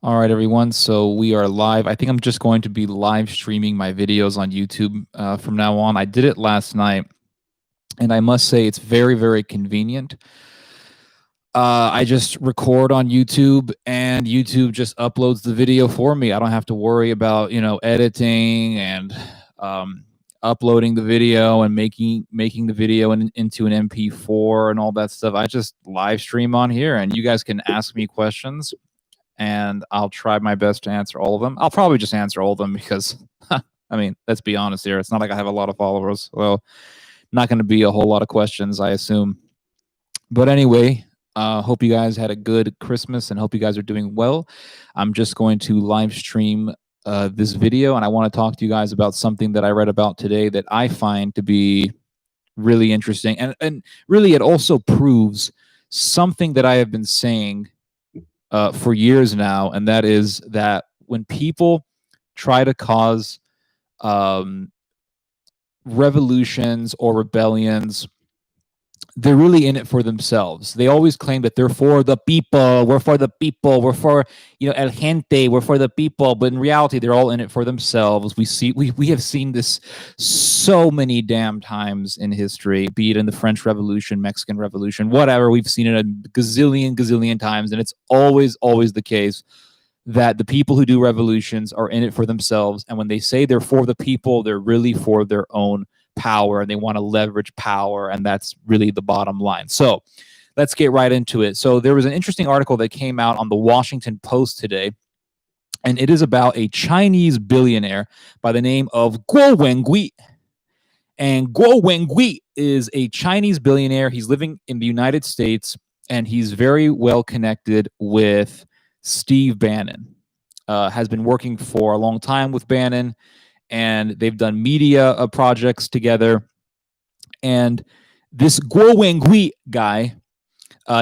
All right, everyone. So we are live. I think I'm just going to be live streaming my videos on YouTube from now on. I did it last night, and I must say it's very, very convenient. I just record on YouTube, and YouTube just uploads the video for me. I don't have to worry about editing and uploading the video and making the video into an MP4 and all that stuff. I just live stream on here, and you guys can ask me questions and I'll try my best to answer all of them. I'll probably just answer all of them because, I mean, let's be honest here. It's not like I have a lot of followers. Well, not going to be a whole lot of questions, I assume. But anyway, hope you guys had a good Christmas and hope you guys are doing well. I'm just going to live stream this video, and I want to talk to you guys about something that I read about today that I find to be really interesting. And really, it also proves something that I have been saying for years now, and that is that when people try to cause revolutions or rebellions, they're really in it for themselves. They always claim that they're for the people. We're for the people. We're for el gente. We're for the people. But in reality, they're all in it for themselves. We have seen this so many damn times in history, be it in the French Revolution, Mexican Revolution, whatever. We've seen it a gazillion times, and it's always the case that the people who do revolutions are in it for themselves. And when they say they're for the people, they're really for their own power, and they want to leverage power, and that's really the bottom line. So let's get right into it. So there was an interesting article that came out on the Washington Post today, and it is about a Chinese billionaire by the name of Guo Wengui. And Guo Wengui is a Chinese billionaire. He's living in the United States, and he's very well connected with Steve Bannon. Has been working for a long time with Bannon, and they've done media projects together. And this Guo Wengui guy,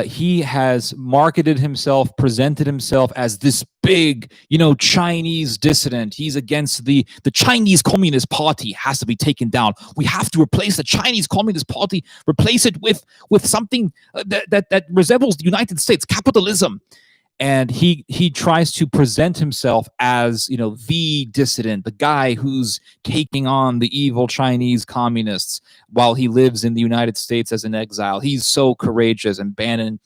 he has marketed himself, presented himself as this big, Chinese dissident. He's against the Chinese Communist Party has to be taken down. We have to replace the Chinese Communist Party, replace it with something that resembles the United States, capitalism. And he tries to present himself as, the dissident, the guy who's taking on the evil Chinese communists while he lives in the United States as an exile. He's so courageous, and Bannon,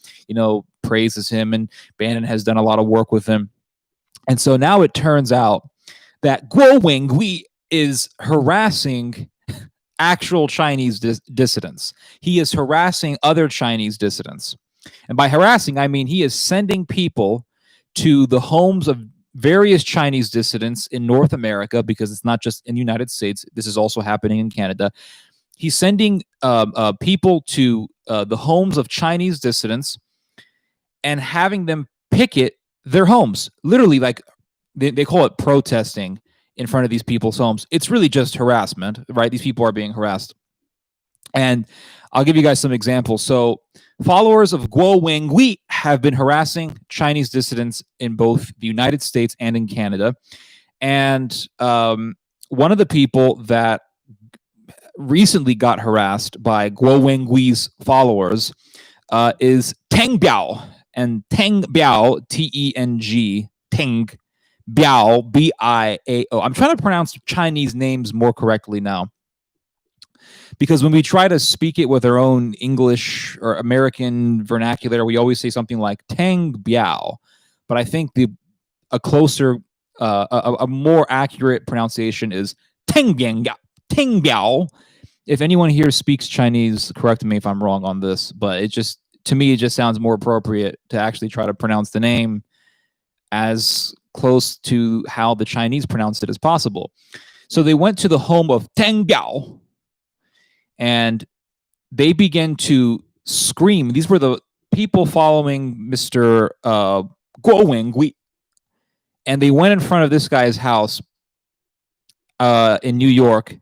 praises him, and Bannon has done a lot of work with him. And so now it turns out that Guo Wengui is harassing actual Chinese dissidents. He is harassing other Chinese dissidents. And by harassing, I mean he is sending people to the homes of various Chinese dissidents in North America, because it's not just in the United States. This is also happening in Canada. He's sending people to the homes of Chinese dissidents and having them picket their homes. Literally, like they call it protesting in front of these people's homes. It's really just harassment, right? These people are being harassed. And I'll give you guys some examples. So followers of Guo Wengui have been harassing Chinese dissidents in both the United States and in Canada. And one of the people that recently got harassed by Guo Wengui's followers is Teng Biao. And Teng Biao, T-E-N-G, Teng Biao, B-I-A-O. I'm trying to pronounce Chinese names more correctly now, because when we try to speak it with our own English or American vernacular, we always say something like Teng Biao. But I think a closer, a more accurate pronunciation is Teng Biao. Teng Biao. If anyone here speaks Chinese, correct me if I'm wrong on this, but to me, it just sounds more appropriate to actually try to pronounce the name as close to how the Chinese pronounced it as possible. So they went to the home of Teng Biao, and they began to scream. These were the people following Mr. Guo Wengui, and they went in front of this guy's house in New York,